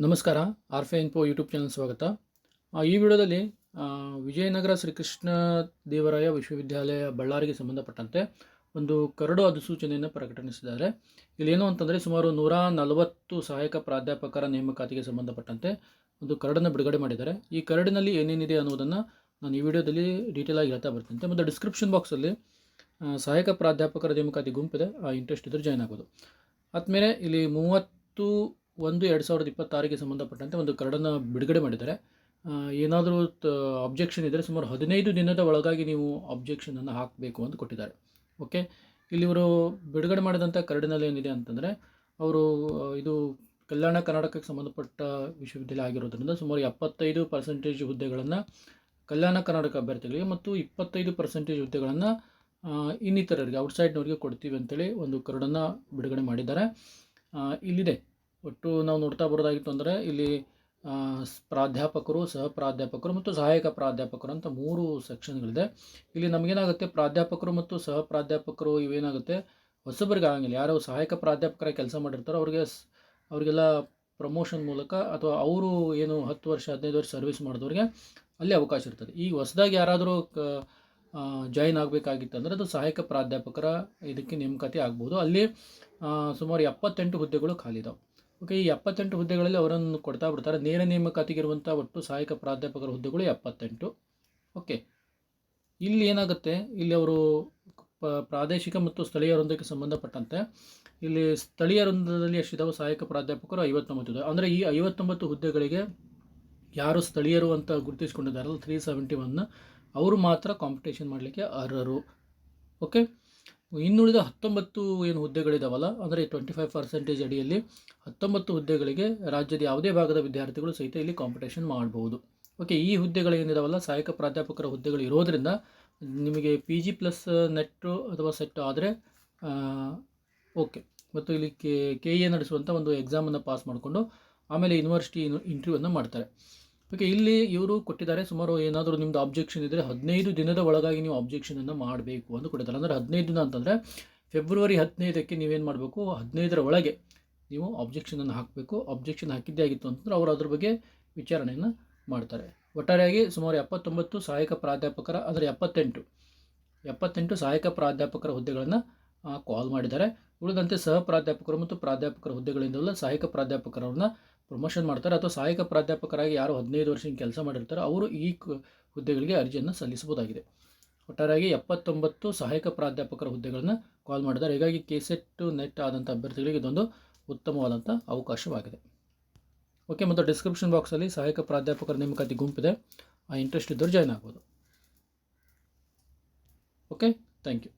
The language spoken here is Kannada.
ನಮಸ್ಕಾರ. ಆರ್ಫೆ ಇನ್ಫೋ ಯೂಟ್ಯೂಬ್ ಚಾನಲ್ ಸ್ವಾಗತ. ಈ ವಿಡಿಯೋದಲ್ಲಿ ವಿಜಯನಗರ ಶ್ರೀಕೃಷ್ಣ ದೇವರಾಯ ವಿಶ್ವವಿದ್ಯಾಲಯ ಬಳ್ಳಾರಿಗೆ ಸಂಬಂಧಪಟ್ಟಂತೆ ಒಂದು ಕರಡು ಅಧಿಸೂಚನೆಯನ್ನು ಪ್ರಕಟಿಸಿದ್ದಾರೆ. ಇಲ್ಲೇನು ಅಂತಂದರೆ ಸುಮಾರು 140 ಸಹಾಯಕ ಪ್ರಾಧ್ಯಾಪಕರ ನೇಮಕಾತಿಗೆ ಸಂಬಂಧಪಟ್ಟಂತೆ ಒಂದು ಕರಡನ್ನು ಬಿಡುಗಡೆ ಮಾಡಿದ್ದಾರೆ. ಈ ಕರಡಿನಲ್ಲಿ ಏನೇನಿದೆ ಅನ್ನೋದನ್ನು ನಾನು ಈ ವಿಡಿಯೋದಲ್ಲಿ ಡೀಟೇಲ್ ಆಗಿ ಹೇಳ್ತಾ ಬರ್ತೀನಿ. ಮತ್ತು ಡಿಸ್ಕ್ರಿಪ್ಷನ್ ಬಾಕ್ಸಲ್ಲಿ ಸಹಾಯಕ ಪ್ರಾಧ್ಯಾಪಕರ ನೇಮಕಾತಿ ಗುಂಪಿದೆ, ಇಂಟ್ರೆಸ್ಟ್ ಇದ್ದರೆ ಜಾಯ್ನ್ ಆಗ್ಬೋದು. ಆದಮೇಲೆ ಇಲ್ಲಿ 30/1/2026ಗೆ ಸಂಬಂಧಪಟ್ಟಂತೆ ಒಂದು ಕರಡನ್ನು ಬಿಡುಗಡೆ ಮಾಡಿದ್ದಾರೆ. ಏನಾದರೂ ಅಬ್ಜೆಕ್ಷನ್ ಇದ್ದರೆ ಸುಮಾರು 15 ದಿನದ ಒಳಗಾಗಿ ನೀವು ಅಬ್ಜೆಕ್ಷನನ್ನು ಹಾಕಬೇಕು ಅಂತ ಕೊಟ್ಟಿದ್ದಾರೆ. ಓಕೆ, ಇಲ್ಲಿ ಇವರು ಬಿಡುಗಡೆ ಮಾಡಿದಂಥ ಕರಡಿನಲ್ಲಿ ಏನಿದೆ ಅಂತಂದರೆ, ಅವರು ಇದು ಕಲ್ಯಾಣ ಕರ್ನಾಟಕಕ್ಕೆ ಸಂಬಂಧಪಟ್ಟ ವಿಶ್ವವಿದ್ಯಾಲಯ ಆಗಿರೋದ್ರಿಂದ ಸುಮಾರು 75% ಹುದ್ದೆಗಳನ್ನು ಕಲ್ಯಾಣ ಕರ್ನಾಟಕ ಅಭ್ಯರ್ಥಿಗಳಿಗೆ ಮತ್ತು 25% ಹುದ್ದೆಗಳನ್ನು ಇನ್ನಿತರರಿಗೆ ಔಟ್ಸೈಡ್ನವರಿಗೆ ಕೊಡ್ತೀವಿ ಅಂತೇಳಿ ಒಂದು ಕರಡನ್ನು ಬಿಡುಗಡೆ ಮಾಡಿದ್ದಾರೆ. ಇಲ್ಲಿದೆ ಒಟ್ಟು ನಾವು ನೋಡ್ತಾ ಬರೋದಾಗಿತ್ತು ಅಂದರೆ ಇಲ್ಲಿ ಪ್ರಾಧ್ಯಾಪಕರು, ಸಹ ಪ್ರಾಧ್ಯಾಪಕರು ಮತ್ತು ಸಹಾಯಕ ಪ್ರಾಧ್ಯಾಪಕರು ಅಂತ 3 ಸೆಕ್ಷನ್ಗಳಿದೆ. ಇಲ್ಲಿ ನಮಗೇನಾಗುತ್ತೆ, ಪ್ರಾಧ್ಯಾಪಕರು ಮತ್ತು ಸಹ ಪ್ರಾಧ್ಯಾಪಕರು ಇವೇನಾಗುತ್ತೆ ಹೊಸಬರಿಗೆ ಆಗಂಗಿಲ್ಲ. ಯಾರು ಸಹಾಯಕ ಪ್ರಾಧ್ಯಾಪಕರ ಕೆಲಸ ಮಾಡಿರ್ತಾರೋ ಅವರಿಗೆಲ್ಲ ಪ್ರಮೋಷನ್ ಮೂಲಕ ಅಥವಾ ಅವರು ಏನು 10 ವರ್ಷ 15 ವರ್ಷ ಸರ್ವಿಸ್ ಮಾಡಿದವ್ರಿಗೆ ಅಲ್ಲಿ ಅವಕಾಶ ಇರ್ತದೆ. ಈಗ ಹೊಸದಾಗಿ ಯಾರಾದರೂ ಜಾಯಿನ್ ಆಗಬೇಕಾಗಿತ್ತು ಅಂದರೆ ಅದು ಸಹಾಯಕ ಪ್ರಾಧ್ಯಾಪಕರ ಇದಕ್ಕೆ ನೇಮಕಾತಿ ಆಗ್ಬೋದು. ಅಲ್ಲಿ ಸುಮಾರು 78 ಹುದ್ದೆಗಳು ಖಾಲಿ ಇದಾವೆ. ಓಕೆ, ಈ 78 ಹುದ್ದೆಗಳಲ್ಲಿ ಅವರನ್ನು ಕೊಡ್ತಾ ಬಿಡ್ತಾರೆ. ನೇರ ನೇಮಕಾತಿಗಿರುವಂಥ ಒಟ್ಟು ಸಹಾಯಕ ಪ್ರಾಧ್ಯಾಪಕರ ಹುದ್ದೆಗಳು 78. ಓಕೆ, ಇಲ್ಲಿ ಏನಾಗುತ್ತೆ, ಇಲ್ಲಿ ಅವರು ಪ್ರಾದೇಶಿಕ ಮತ್ತು ಸ್ಥಳೀಯ ವೃಂದಕ್ಕೆ ಸಂಬಂಧಪಟ್ಟಂತೆ ಇಲ್ಲಿ ಸ್ಥಳೀಯ ವೃಂದದಲ್ಲಿ ಎಷ್ಟಿದಾವೆ ಸಹಾಯಕ ಪ್ರಾಧ್ಯಾಪಕರು 59 ಇದಾವೆ. ಅಂದರೆ ಈ 59 ಹುದ್ದೆಗಳಿಗೆ ಯಾರು ಸ್ಥಳೀಯರು ಅಂತ ಗುರುತಿಸ್ಕೊಂಡಿದ್ದಾರಲ್ಲ 371 ಅವರು ಮಾತ್ರ ಕಾಂಪಿಟೇಷನ್ ಮಾಡಲಿಕ್ಕೆ ಅರ್ಹರು. ಓಕೆ, ಇನ್ನುಳಿದ 19 ಏನು ಹುದ್ದೆಗಳಿದಾವಲ್ಲ, ಅಂದರೆ 25% ಅಡಿಯಲ್ಲಿ 19 ಹುದ್ದೆಗಳಿಗೆ ರಾಜ್ಯದ ಯಾವುದೇ ಭಾಗದ ವಿದ್ಯಾರ್ಥಿಗಳು ಸಹಿತ ಇಲ್ಲಿ ಕಾಂಪಿಟೇಷನ್ ಮಾಡ್ಬೋದು. ಓಕೆ, ಈ ಹುದ್ದೆಗಳೇನಿದಾವಲ್ಲ ಸಹಾಯಕ ಪ್ರಾಧ್ಯಾಪಕರ ಹುದ್ದೆಗಳು ಇರೋದರಿಂದ ನಿಮಗೆ PG ಪ್ಲಸ್ ನೆಟ್ಟು ಅಥವಾ ಸೆಟ್ ಆದರೆ ಓಕೆ. ಮತ್ತು ಇಲ್ಲಿ KE ನಡೆಸುವಂಥ ಒಂದು ಎಕ್ಸಾಮನ್ನು ಪಾಸ್ ಮಾಡಿಕೊಂಡು ಆಮೇಲೆ ಯೂನಿವರ್ಸಿಟಿ ಇಂಟರ್ವ್ಯೂವನ್ನು ಮಾಡ್ತಾರೆ. ಓಕೆ, ಇಲ್ಲಿ ಇವರು ಕೊಟ್ಟಿದ್ದಾರೆ ಸುಮಾರು ಏನಾದರೂ ನಿಮ್ಮದು ಅಬ್ಜೆಕ್ಷನ್ ಇದ್ದರೆ 15 ದಿನದ ಒಳಗಾಗಿ ನೀವು ಅಬ್ಜೆಕ್ಷನನ್ನು ಮಾಡಬೇಕು ಅಂತ ಕೊಟ್ಟಿದ್ದಾರೆ. ಅಂದರೆ 15 ದಿನ ಅಂತಂದರೆ ಫೆಬ್ರವರಿ 15ಕ್ಕೆ ನೀವೇನು ಮಾಡಬೇಕು, 15ರ ಒಳಗೆ ನೀವು ಅಬ್ಜೆಕ್ಷನನ್ನು ಹಾಕಬೇಕು. ಅಬ್ಜೆಕ್ಷನ್ ಹಾಕಿದ್ದೇ ಆಗಿತ್ತು ಅಂತಂದರೆ ಅವರು ಅದ್ರ ಬಗ್ಗೆ ವಿಚಾರಣೆಯನ್ನು ಮಾಡ್ತಾರೆ. ಒಟ್ಟಾರೆಯಾಗಿ ಸುಮಾರು 79 ಸಹಾಯಕ ಪ್ರಾಧ್ಯಾಪಕರ ಅಂದರೆ 78 ಸಹಾಯಕ ಪ್ರಾಧ್ಯಾಪಕರ ಹುದ್ದೆಗಳನ್ನು ಕಾಲ್ ಮಾಡಿದ್ದಾರೆ. ಉಳಿದಂತೆ ಸಹ ಪ್ರಾಧ್ಯಾಪಕರು ಮತ್ತು ಪ್ರಾಧ್ಯಾಪಕರ ಹುದ್ದೆಗಳಿಂದಲ್ಲ ಸಹಾಯಕ ಪ್ರಾಧ್ಯಾಪಕರನ್ನು ಪ್ರಮೋಷನ್ ಮಾಡ್ತಾರೆ. ಅಥವಾ ಸಹಾಯಕ ಪ್ರಾಧ್ಯಾಪಕರಾಗಿ ಯಾರು 15 ವರ್ಷ ಕೆಲಸ ಮಾಡಿರ್ತಾರೆ ಅವರು ಈ ಹುದ್ದೆಗಳಿಗೆ ಅರ್ಜಿಯನ್ನು ಸಲ್ಲಿಸಬಹುದಾಗಿದೆ. ಒಟ್ಟಾರೆಯಾಗಿ 79 ಸಹಾಯಕ ಪ್ರಾಧ್ಯಾಪಕರ ಹುದ್ದೆಗಳನ್ನು ಕಾಲ್ ಮಾಡಿದ್ದಾರೆ. ಹೀಗಾಗಿ KSET ನೆಟ್ ಆದಂಥ ಅಭ್ಯರ್ಥಿಗಳಿಗೆ ಇದೊಂದು ಉತ್ತಮವಾದಂಥ ಅವಕಾಶವಾಗಿದೆ. ಓಕೆ, ಮತ್ತು ಡಿಸ್ಕ್ರಿಪ್ಷನ್ ಬಾಕ್ಸಲ್ಲಿ ಸಹಾಯಕ ಪ್ರಾಧ್ಯಾಪಕರ ನೇಮಕಾತಿ ಗುಂಪಿದೆ, ಇಂಟ್ರೆಸ್ಟ್ ಇದ್ದರೂ ಜಾಯ್ನ್ ಆಗ್ಬೋದು. Okay, thank you.